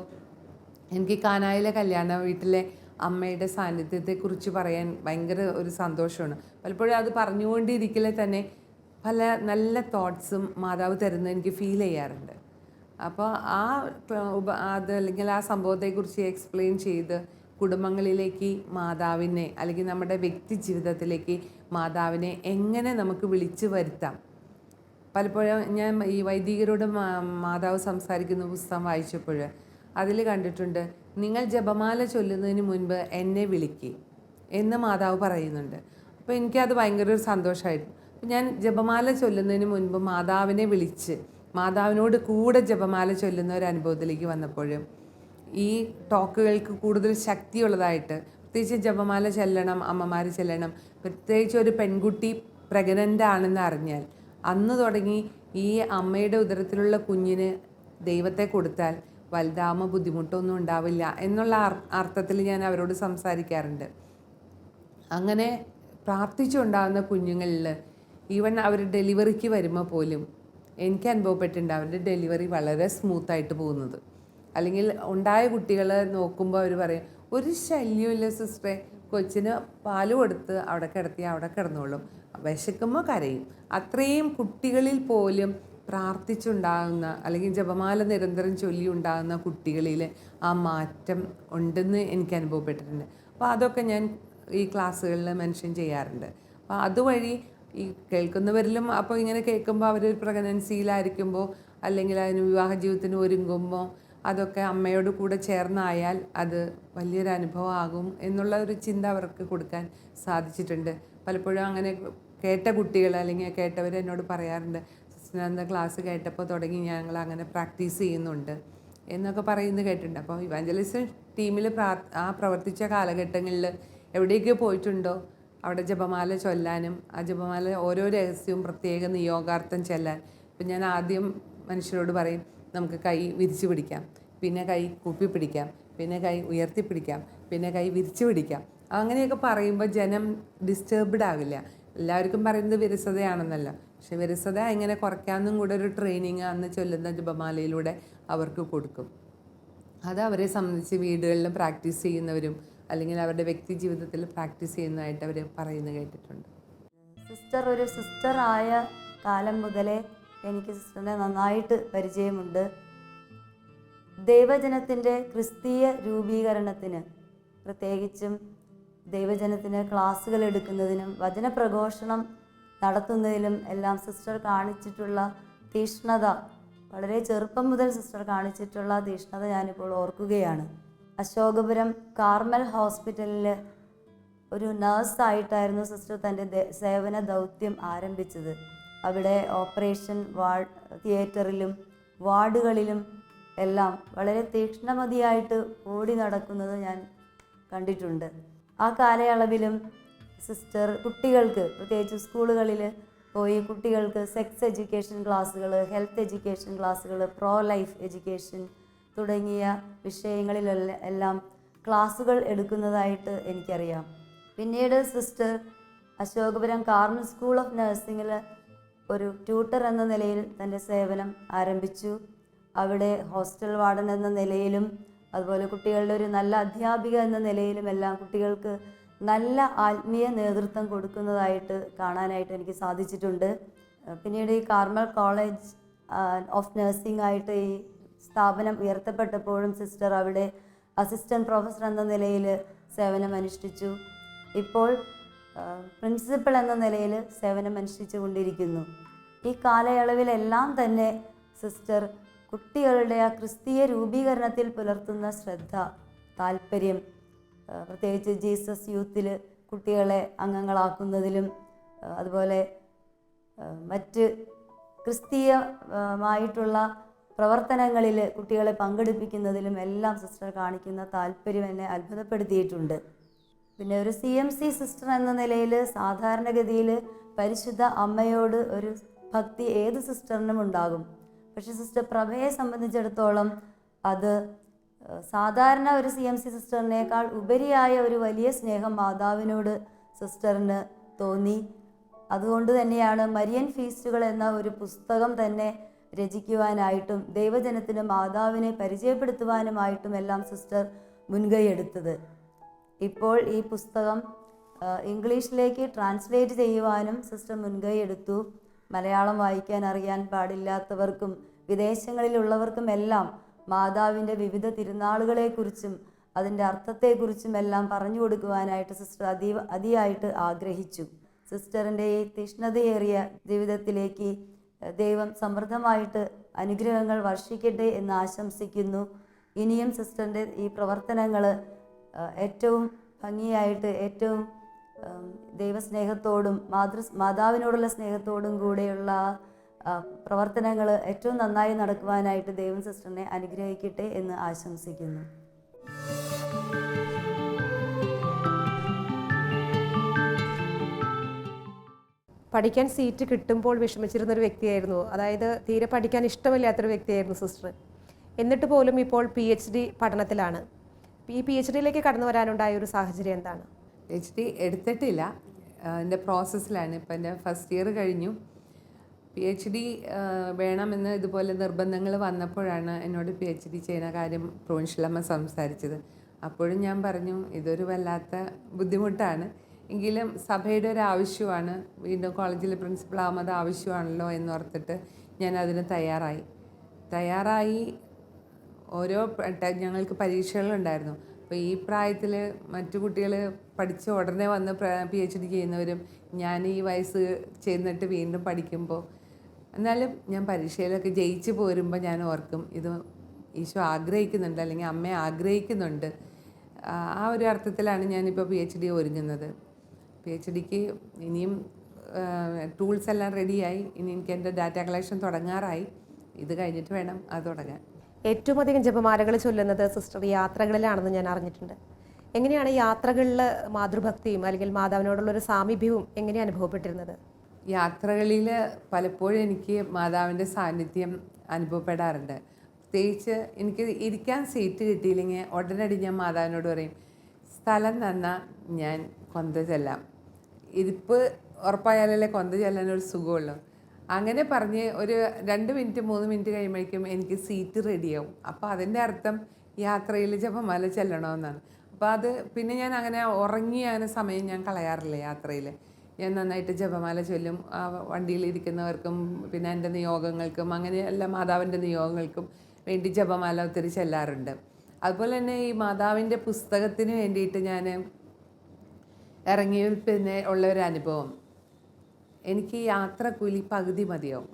C: എനിക്ക് കാനായിലെ കല്യാണ വീട്ടിലെ അമ്മയുടെ സാന്നിധ്യത്തെക്കുറിച്ച് പറയാൻ ഭയങ്കര ഒരു സന്തോഷമാണ്. പലപ്പോഴും അത് പറഞ്ഞുകൊണ്ടിരിക്കലെ തന്നെ പല നല്ല തോട്ട്സും മാതാവ് തരുന്നത് എനിക്ക് ഫീൽ ചെയ്യാറുണ്ട്. അപ്പോൾ അത് അല്ലെങ്കിൽ ആ സംഭവത്തെക്കുറിച്ച് എക്സ്പ്ലെയിൻ ചെയ്ത് കുടുംബങ്ങളിലേക്ക് മാതാവിനെ, അല്ലെങ്കിൽ നമ്മുടെ വ്യക്തി ജീവിതത്തിലേക്ക് മാതാവിനെ എങ്ങനെ നമുക്ക് വിളിച്ചു വരുത്താം. പലപ്പോഴും ഞാൻ ഈ വൈദികരോട് മാതാവ് സംസാരിക്കുന്ന പുസ്തകം വായിച്ചപ്പോൾ അതിൽ കണ്ടിട്ടുണ്ട്, നിങ്ങൾ ജപമാല ചൊല്ലുന്നതിന് മുൻപ് എന്നെ വിളിക്കുക എന്ന് മാതാവ് പറയുന്നുണ്ട്. അപ്പോൾ എനിക്കത് ഭയങ്കര ഒരു സന്തോഷമായിരുന്നു. അപ്പോൾ ഞാൻ ജപമാല ചൊല്ലുന്നതിന് മുൻപ് മാതാവിനെ വിളിച്ച് മാതാവിനോട് കൂടെ ജപമാല ചൊല്ലുന്ന ഒരു അനുഭവത്തിലേക്ക് വന്നപ്പോഴും ഈ ടോക്കുകൾക്ക് കൂടുതൽ ശക്തിയുള്ളതായിട്ട്, പ്രത്യേകിച്ച് ജപമാല ചെല്ലണം, അമ്മമാർ ചെല്ലണം, പ്രത്യേകിച്ച് ഒരു പെൺകുട്ടി പ്രഗ്നൻ്റ് ആണെന്ന് അറിഞ്ഞാൽ അന്ന് തുടങ്ങി ഈ അമ്മയുടെ ഉദരത്തിലുള്ള കുഞ്ഞിന് ദൈവത്തെ കൊടുത്താൽ വലുതാകുമ്പോൾ ബുദ്ധിമുട്ടൊന്നും ഉണ്ടാവില്ല എന്നുള്ള അർത്ഥത്തിൽ ഞാൻ അവരോട് സംസാരിക്കാറുണ്ട്. അങ്ങനെ പ്രാർത്ഥിച്ചുണ്ടാകുന്ന കുഞ്ഞുങ്ങളിൽ ഈവൻ അവർ ഡെലിവറിക്ക് വരുമ്പോൾ പോലും എനിക്ക് അനുഭവപ്പെട്ടിട്ടുണ്ട് അവരുടെ ഡെലിവറി വളരെ സ്മൂത്തായിട്ട് പോകുന്നത്. അല്ലെങ്കിൽ ഉണ്ടായ കുട്ടികളെ നോക്കുമ്പോൾ അവർ പറയും, ഒരു ശല്യമില്ല സിസ്റ്ററെ, കൊച്ചിന് പാല് കൊടുത്ത് അവിടെ കിടത്തി അവിടെ കിടന്നോളും, വിശക്കുമ്പോൾ കരയും. അത്രയും കുട്ടികളിൽ പോലും പ്രാർത്ഥിച്ചുണ്ടാകുന്ന അല്ലെങ്കിൽ ജപമാല നിരന്തരം ചൊല്ലി ഉണ്ടാകുന്ന കുട്ടികളിൽ ആ മാറ്റം ഉണ്ടെന്ന് എനിക്ക് അനുഭവപ്പെട്ടിട്ടുണ്ട്. അപ്പോൾ അതൊക്കെ ഞാൻ ഈ ക്ലാസ്സുകളിൽ മെൻഷൻ ചെയ്യാറുണ്ട്. അപ്പോൾ അതുവഴി ഈ കേൾക്കുന്നവരിലും അപ്പോൾ ഇങ്ങനെ കേൾക്കുമ്പോൾ അവർ പ്രഗ്നൻസിയിലായിരിക്കുമ്പോൾ അല്ലെങ്കിൽ അതിന് വിവാഹ ജീവിതത്തിന് ഒരുങ്ങുമ്പോൾ അതൊക്കെ അമ്മയോട് കൂടെ ചേർന്നായാൽ അത് വലിയൊരു അനുഭവമാകും എന്നുള്ള ഒരു ചിന്ത അവർക്ക് കൊടുക്കാൻ സാധിച്ചിട്ടുണ്ട്. പലപ്പോഴും അങ്ങനെ കേട്ട കുട്ടികൾ അല്ലെങ്കിൽ കേട്ടവർ എന്നോട് പറയാറുണ്ട്, സിസ്റ്ററിൻ്റെ ക്ലാസ് കേട്ടപ്പോൾ തുടങ്ങി ഞങ്ങൾ അങ്ങനെ പ്രാക്ടീസ് ചെയ്യുന്നുണ്ട് എന്നൊക്കെ പറയുന്നത് കേട്ടിട്ടുണ്ട്. അപ്പോൾ ഇവാഞ്ചലിസം ടീമിൽ ആ പ്രവർത്തിച്ച കാലഘട്ടങ്ങളിൽ എവിടേക്ക് പോയിട്ടുണ്ടോ അവിടെ ജപമാല ചൊല്ലാനും ആ ജപമാല ഓരോ രഹസ്യവും പ്രത്യേക നിയോഗാർത്ഥം ചെല്ലാൻ. ഇപ്പം ഞാൻ ആദ്യം മനുഷ്യരോട് പറയും, നമുക്ക് കൈ വിരിച്ചു പിടിക്കാം, പിന്നെ കൈ കൂപ്പി പിടിക്കാം, പിന്നെ കൈ ഉയർത്തി പിടിക്കാം, പിന്നെ കൈ വിരിച്ചു പിടിക്കാം. അങ്ങനെയൊക്കെ പറയുമ്പോൾ ജനം ഡിസ്റ്റർബ്ഡ് ആവില്ല. എല്ലാവർക്കും പറയുന്നത് വിരസതയാണെന്നല്ല, പക്ഷെ വിരസത എങ്ങനെ കുറയ്ക്കാമെന്നും കൂടെ ഒരു ട്രെയിനിങ് അന്ന് ചൊല്ലുന്ന ജപമാലയിലൂടെ അവർക്ക് കൊടുക്കും. അത് അവരെ സംബന്ധിച്ച് വീടുകളിലും പ്രാക്ടീസ് ചെയ്യുന്നവരും അല്ലെങ്കിൽ അവരുടെ വ്യക്തി ജീവിതത്തിൽ പ്രാക്ടീസ് ചെയ്യുന്നതായിട്ട് അവർ പറയുന്നത് കേട്ടിട്ടുണ്ട്.
F: സിസ്റ്റർ ഒരു സിസ്റ്ററായ കാലം മുതലേ എനിക്ക് സിസ്റ്ററിനെ നന്നായിട്ട് പരിചയമുണ്ട്. ദൈവജനത്തിൻ്റെ ക്രിസ്തീയ രൂപീകരണത്തിന്, പ്രത്യേകിച്ചും ദൈവജനത്തിന് ക്ലാസ്സുകൾ എടുക്കുന്നതിനും വചനപ്രഘോഷണം നടത്തുന്നതിലും എല്ലാം സിസ്റ്റർ കാണിച്ചിട്ടുള്ള തീഷ്ണത, വളരെ ചെറുപ്പം മുതൽ സിസ്റ്റർ കാണിച്ചിട്ടുള്ള തീഷ്ണത ഞാനിപ്പോൾ ഓർക്കുകയാണ്. അശോകപുരം കാർമൽ ഹോസ്പിറ്റലിൽ ഒരു നഴ്സായിട്ടായിരുന്നു സിസ്റ്റർ തൻ്റെ സേവന ദൗത്യം ആരംഭിച്ചത്. അവിടെ ഓപ്പറേഷൻ തിയേറ്ററിലും വാർഡുകളിലും എല്ലാം വളരെ തീക്ഷ്ണമതിയായിട്ട് ഓടി നടക്കുന്നത് ഞാൻ കണ്ടിട്ടുണ്ട്. ആ കാലയളവിലും സിസ്റ്റർ കുട്ടികൾക്ക്, പ്രത്യേകിച്ച് സ്കൂളുകളിൽ പോയി കുട്ടികൾക്ക് സെക്സ് എഡ്യൂക്കേഷൻ ക്ലാസ്സുകൾ, ഹെൽത്ത് എഡ്യൂക്കേഷൻ ക്ലാസ്സുകൾ, പ്രോ ലൈഫ് എഡ്യൂക്കേഷൻ തുടങ്ങിയ വിഷയങ്ങളിലെല്ലാം ക്ലാസ്സുകൾ എടുക്കുന്നതായിട്ട് എനിക്കറിയാം. പിന്നീട് sister Ashokapuram Carmel school of നഴ്സിംഗിൽ ഒരു ട്യൂട്ടർ എന്ന നിലയിൽ തൻ്റെ സേവനം ആരംഭിച്ചു. അവിടെ ഹോസ്റ്റൽ വാർഡൻ എന്ന നിലയിലും അതുപോലെ കുട്ടികളുടെ ഒരു നല്ല അധ്യാപിക എന്ന നിലയിലും എല്ലാം കുട്ടികൾക്ക് നല്ല ആത്മീയ നേതൃത്വം കൊടുക്കുന്നതായിട്ട് കാണാനായിട്ട് എനിക്ക് സാധിച്ചിട്ടുണ്ട്. പിന്നീട് ഈ കാർമൽ കോളേജ് ഓഫ് നഴ്സിംഗ് ആയിട്ട് ഈ സ്ഥാപനം ഉയർത്തപ്പെട്ടപ്പോഴും സിസ്റ്റർ അവിടെ അസിസ്റ്റൻറ്റ് പ്രൊഫസർ എന്ന നിലയിൽ സേവനം അനുഷ്ഠിച്ചു. ഇപ്പോൾ പ്രിൻസിപ്പൽ എന്ന നിലയിൽ സേവനം അനുഷ്ഠിച്ചു കൊണ്ടിരിക്കുന്നു. ഈ കാലയളവിലെല്ലാം തന്നെ സിസ്റ്റർ കുട്ടികളുടെ ആ ക്രിസ്തീയ രൂപീകരണത്തിൽ പുലർത്തുന്ന ശ്രദ്ധ, താല്പര്യം, പ്രത്യേകിച്ച് ജീസസ് യൂത്തിൽ കുട്ടികളെ അംഗങ്ങളാക്കുന്നതിലും അതുപോലെ മറ്റ് ക്രിസ്തീയമായിട്ടുള്ള പ്രവർത്തനങ്ങളിൽ കുട്ടികളെ പങ്കെടുപ്പിക്കുന്നതിലും എല്ലാം സിസ്റ്റർ കാണിക്കുന്ന താല്പര്യം എന്നെ അത്ഭുതപ്പെടുത്തിയിട്ടുണ്ട്. പിന്നെ ഒരു CMC സിസ്റ്റർ എന്ന നിലയിൽ സാധാരണഗതിയിൽ പരിശുദ്ധ അമ്മയോട് ഒരു ഭക്തി ഏത് സിസ്റ്ററിനും ഉണ്ടാകും. പക്ഷെ സിസ്റ്റർ പ്രഭയെ സംബന്ധിച്ചിടത്തോളം അത് സാധാരണ ഒരു CMC സിസ്റ്ററിനേക്കാൾ ഉപരിയായ ഒരു വലിയ സ്നേഹം മാതാവിനോട് സിസ്റ്ററിന് തോന്നി. അതുകൊണ്ട് തന്നെയാണ് മരിയൻ ഫീസ്റ്റുകൾ എന്ന ഒരു പുസ്തകം തന്നെ രചിക്കുവാനായിട്ടും ദൈവജനത്തിന് മാതാവിനെ പരിചയപ്പെടുത്തുവാനുമായിട്ടും എല്ലാം സിസ്റ്റർ മുൻകൈയെടുത്തത്. ഇപ്പോൾ ഈ പുസ്തകം ഇംഗ്ലീഷിലേക്ക് ട്രാൻസ്ലേറ്റ് ചെയ്യുവാനും സിസ്റ്റർ മുൻകൈയെടുത്തു. മലയാളം വായിക്കാൻ അറിയാൻ പാടില്ലാത്തവർക്കും വിദേശങ്ങളിലുള്ളവർക്കും എല്ലാം മാതാവിൻ്റെ വിവിധ തിരുനാളുകളെക്കുറിച്ചും അതിൻ്റെ അർത്ഥത്തെക്കുറിച്ചും എല്ലാം പറഞ്ഞു കൊടുക്കുവാനായിട്ട് സിസ്റ്റർ അതിയായിട്ട് ആഗ്രഹിച്ചു. സിസ്റ്ററിൻ്റെ ഈ തീഷ്ണതയേറിയ ജീവിതത്തിലേക്ക് ദൈവം സമൃദ്ധമായിട്ട് അനുഗ്രഹങ്ങൾ വർഷിക്കട്ടെ എന്ന് ആശംസിക്കുന്നു. ഇനിയും സിസ്റ്ററിൻ്റെ ഈ പ്രവർത്തനങ്ങൾ ഏറ്റവും ഭംഗിയായിട്ട് ഏറ്റവും ദൈവസ്നേഹത്തോടും മാതാവിനോടുള്ള സ്നേഹത്തോടും കൂടെയുള്ള പ്രവർത്തനങ്ങൾ ഏറ്റവും നന്നായി നടക്കുവാനായിട്ട് ദൈവം സിസ്റ്ററിനെ അനുഗ്രഹിക്കട്ടെ എന്ന് ആശംസിക്കുന്നു.
A: പഠിക്കാൻ സീറ്റ് കിട്ടുമ്പോൾ വിഷമിച്ചിരുന്നൊരു വ്യക്തിയായിരുന്നു. അതായത് തീരെ പഠിക്കാൻ ഇഷ്ടമില്ലാത്തൊരു വ്യക്തിയായിരുന്നു സിസ്റ്റർ. എന്നിട്ട് പോലും ഇപ്പോൾ PhD പഠനത്തിലാണ്. ഈ PhDയിലേക്ക് കടന്നു വരാനുണ്ടായ ഒരു സാഹചര്യം എന്താണ്?
C: PhD എടുത്തിട്ടില്ല, എൻ്റെ പ്രോസസ്സിലാണ്. ഇപ്പം എൻ്റെ ഫസ്റ്റ് ഇയർ കഴിഞ്ഞു. PhD വേണമെന്ന് ഇതുപോലെ നിർബന്ധങ്ങൾ വന്നപ്പോഴാണ് എന്നോട് PhD ചെയ്യുന്ന കാര്യം പ്രൊവിൻഷ്യലമ്മ സംസാരിച്ചത്. അപ്പോഴും ഞാൻ പറഞ്ഞു ഇതൊരു വല്ലാത്ത ബുദ്ധിമുട്ടാണ്, എങ്കിലും സഭയുടെ ഒരു ആവശ്യമാണ്, വീണ്ടും കോളേജിൽ പ്രിൻസിപ്പൾ ആവുന്നത് ആവശ്യമാണല്ലോ എന്നോർത്തിട്ട് ഞാൻ അതിന് തയ്യാറായി. ഓരോ ഞങ്ങൾക്ക് പരീക്ഷകളുണ്ടായിരുന്നു. അപ്പോൾ ഈ പ്രായത്തിൽ മറ്റു കുട്ടികൾ പഠിച്ച ഉടനെ വന്ന് PhD ചെയ്യുന്നവരും ഞാൻ ഈ വയസ്സ് ചെന്നിട്ട് വീണ്ടും പഠിക്കുമ്പോൾ, എന്നാലും ഞാൻ പരീക്ഷയിലൊക്കെ ജയിച്ചു പോരുമ്പോൾ ഞാൻ ഓർക്കും ഇത് ഈശോ ആഗ്രഹിക്കുന്നുണ്ട്, അല്ലെങ്കിൽ അമ്മ ആഗ്രഹിക്കുന്നുണ്ട്. ആ ഒരു അർത്ഥത്തിലാണ് ഞാനിപ്പോൾ PhD ഒരുങ്ങുന്നത്. PhDക്ക് ഇനിയും ടൂൾസ് എല്ലാം റെഡിയായി. ഇനി എനിക്ക് എൻ്റെ ഡാറ്റ കളക്ഷൻ തുടങ്ങാറായി. ഇത് കഴിഞ്ഞിട്ട് വേണം അത് തുടങ്ങാൻ.
A: ഏറ്റവും അധികം ജപമാലകൾ ചൊല്ലുന്നത് സിസ്റ്റർ യാത്രകളിലാണെന്ന് ഞാൻ അറിഞ്ഞിട്ടുണ്ട്. എങ്ങനെയാണ് യാത്രകളിൽ മാതൃഭക്തിയും അല്ലെങ്കിൽ മാതാവിനോടുള്ളൊരു സാമീപ്യവും എങ്ങനെ അനുഭവപ്പെട്ടിരുന്നത്?
C: യാത്രകളിൽ പലപ്പോഴും എനിക്ക് മാതാവിൻ്റെ സാന്നിധ്യം അനുഭവപ്പെടാറുണ്ട്. പ്രത്യേകിച്ച് എനിക്ക് ഇരിക്കാൻ സീറ്റ് കിട്ടിയില്ലെങ്കിൽ ഉടനടി ഞാൻ മാതാവിനോട് പറയും, സ്ഥലം തന്നാൽ ഞാൻ കൊന്ത ചെല്ലാം, ഇരിപ്പ് ഉറപ്പായാലല്ലേ കൊന്ത ചെല്ലാനൊരു സുഖമുള്ളൂ. അങ്ങനെ പറഞ്ഞ് ഒരു 2 മിനിറ്റ് 3 മിനിറ്റ് കഴിയുമ്പോഴേക്കും എനിക്ക് സീറ്റ് റെഡിയാവും. അപ്പോൾ അതിൻ്റെ അർത്ഥം യാത്രയിൽ ജപമാല ചെല്ലണമെന്നാണ്. അപ്പോൾ അത് പിന്നെ ഞാൻ അങ്ങനെ അങ്ങനെ സമയം ഞാൻ കളയാറില്ല. യാത്രയിൽ ഞാൻ നന്നായിട്ട് ജപമാല ചൊല്ലും. വണ്ടിയിലിരിക്കുന്നവർക്കും പിന്നെ എൻ്റെ നിയോഗങ്ങൾക്കും അങ്ങനെയല്ല മാതാവിൻ്റെ നിയോഗങ്ങൾക്കും വേണ്ടി ജപമാല ഒത്തിരി ചെല്ലാറുണ്ട്. അതുപോലെ തന്നെ ഈ മാതാവിൻ്റെ പുസ്തകത്തിന് വേണ്ടിയിട്ട് ഞാൻ ഇറങ്ങിയതിൽ പിന്നെ ഉള്ളൊരു അനുഭവം, എനിക്ക് യാത്ര കൂലി പകുതി മതിയാവും.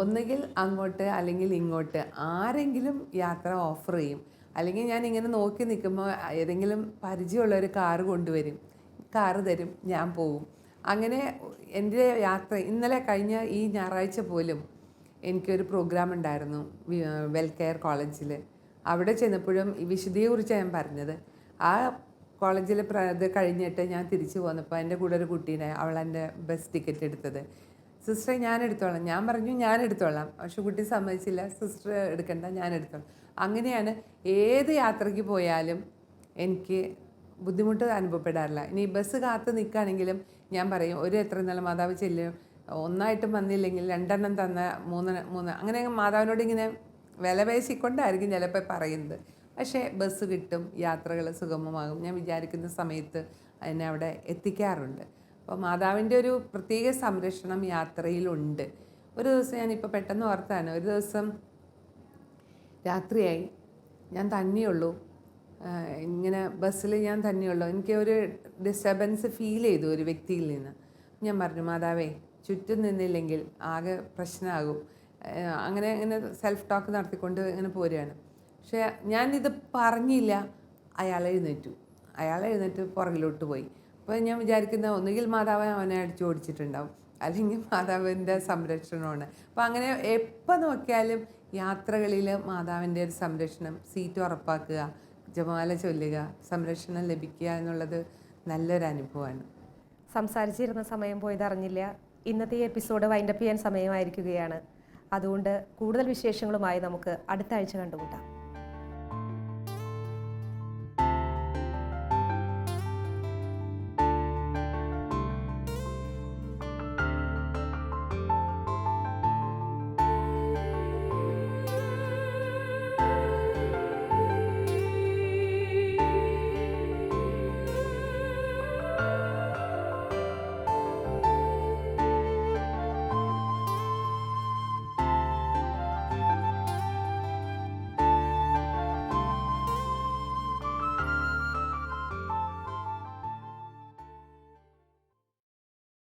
C: ഒന്നുകിൽ അങ്ങോട്ട് അല്ലെങ്കിൽ ഇങ്ങോട്ട് ആരെങ്കിലും യാത്ര ഓഫർ ചെയ്യും, അല്ലെങ്കിൽ ഞാൻ ഇങ്ങനെ നോക്കി നിൽക്കുമ്പോൾ ഏതെങ്കിലും പരിചയമുള്ളൊരു കാറ് കൊണ്ടുവരും, കാറ് തരും, ഞാൻ പോവും. അങ്ങനെ എൻ്റെ യാത്ര ഇന്നലെ കഴിഞ്ഞ ഈ ഞായറാഴ്ച പോലും എനിക്കൊരു പ്രോഗ്രാം ഉണ്ടായിരുന്നു വെൽകെയർ കോളേജിൽ. അവിടെ ചെന്നപ്പോഴും ഈ വിശുദ്ധിയെക്കുറിച്ചാണ് ഞാൻ പറഞ്ഞത്. ആ കോളേജിൽ ഇത് കഴിഞ്ഞിട്ട് ഞാൻ തിരിച്ചു പോന്നപ്പോൾ എൻ്റെ കൂടെ ഒരു കുട്ടീനെ, അവളെൻ്റെ ബസ് ടിക്കറ്റ് എടുത്തത്. സിസ്റ്ററെ ഞാൻ എടുത്തോളാം, ഞാൻ പറഞ്ഞു ഞാൻ എടുത്തോളാം. പക്ഷെ കുട്ടി സമ്മതിച്ചില്ല, സിസ്റ്റർ എടുക്കണ്ട ഞാൻ എടുത്തോളാം. അങ്ങനെയാണ് ഏത് യാത്രയ്ക്ക് പോയാലും എനിക്ക് ബുദ്ധിമുട്ട് അനുഭവപ്പെടാറില്ല. ഇനി ബസ് കാത്ത് നിൽക്കുകയാണെങ്കിലും ഞാൻ പറയും, ഒരു എത്ര നല്ല മാതാവ് ചെല്ലും, ഒന്നായിട്ടും വന്നില്ലെങ്കിൽ 2 എണ്ണം തന്ന 3 അങ്ങനെ മാതാവിനോട് ഇങ്ങനെ വില പേശിക്കൊണ്ടായിരിക്കും ചിലപ്പോൾ പറയുന്നത്. പക്ഷേ ബസ് കിട്ടും, യാത്രകൾ സുഗമമാകും. ഞാൻ വിചാരിക്കുന്ന സമയത്ത് എന്നെ അവിടെ എത്തിക്കാറുണ്ട്. അപ്പോൾ മാതാവിൻ്റെ ഒരു പ്രത്യേക സംരക്ഷണം യാത്രയിലുണ്ട്. ഒരു ദിവസം ഞാനിപ്പോൾ പെട്ടെന്ന് ഓർത്താണ്, ഒരു ദിവസം രാത്രിയായി, ഞാൻ തന്നെയുള്ളൂ, ഇങ്ങനെ ബസ്സിൽ ഞാൻ തന്നെയുള്ളൂ. എനിക്ക് ഒരു ഡിസ്റ്റർബൻസ് ഫീൽ ചെയ്തു ഒരു വ്യക്തിയിൽ നിന്ന്. ഞാൻ പറഞ്ഞു, മാതാവേ ചുറ്റും നിന്നില്ലെങ്കിൽ ആകെ പ്രശ്നമാകും. അങ്ങനെ സെൽഫ് ടോക്ക് നടത്തിക്കൊണ്ട് ഇങ്ങനെ പോരുകയാണ്. പക്ഷേ ഞാനിത് പറഞ്ഞില്ല. അയാൾ എഴുന്നേറ്റ് പുറകിലോട്ട് പോയി. അപ്പോൾ ഞാൻ വിചാരിക്കുന്ന ഒന്നുകിൽ മാതാവ് അവനെ അടിച്ചു ഓടിച്ചിട്ടുണ്ടാവും, അല്ലെങ്കിൽ മാതാവിൻ്റെ സംരക്ഷണമാണ്. അപ്പോൾ അങ്ങനെ എപ്പോൾ നോക്കിയാലും യാത്രകളിൽ മാതാവിൻ്റെ ഒരു സംരക്ഷണം, സീറ്റ് ഉറപ്പാക്കുക, ജപമാല ചൊല്ലുക, സംരക്ഷണം ലഭിക്കുക എന്നുള്ളത് നല്ലൊരു അനുഭവമാണ്.
A: സംസാരിച്ചിരുന്ന സമയം പോയതറിഞ്ഞില്ല. ഇന്നത്തെ ഈ എപ്പിസോഡ് വൈൻഡപ്പ് ചെയ്യാൻ സമയമായിരിക്കുകയാണ്. അതുകൊണ്ട് കൂടുതൽ വിശേഷങ്ങളുമായി നമുക്ക് അടുത്ത ആഴ്ച കണ്ടുമുട്ടാം.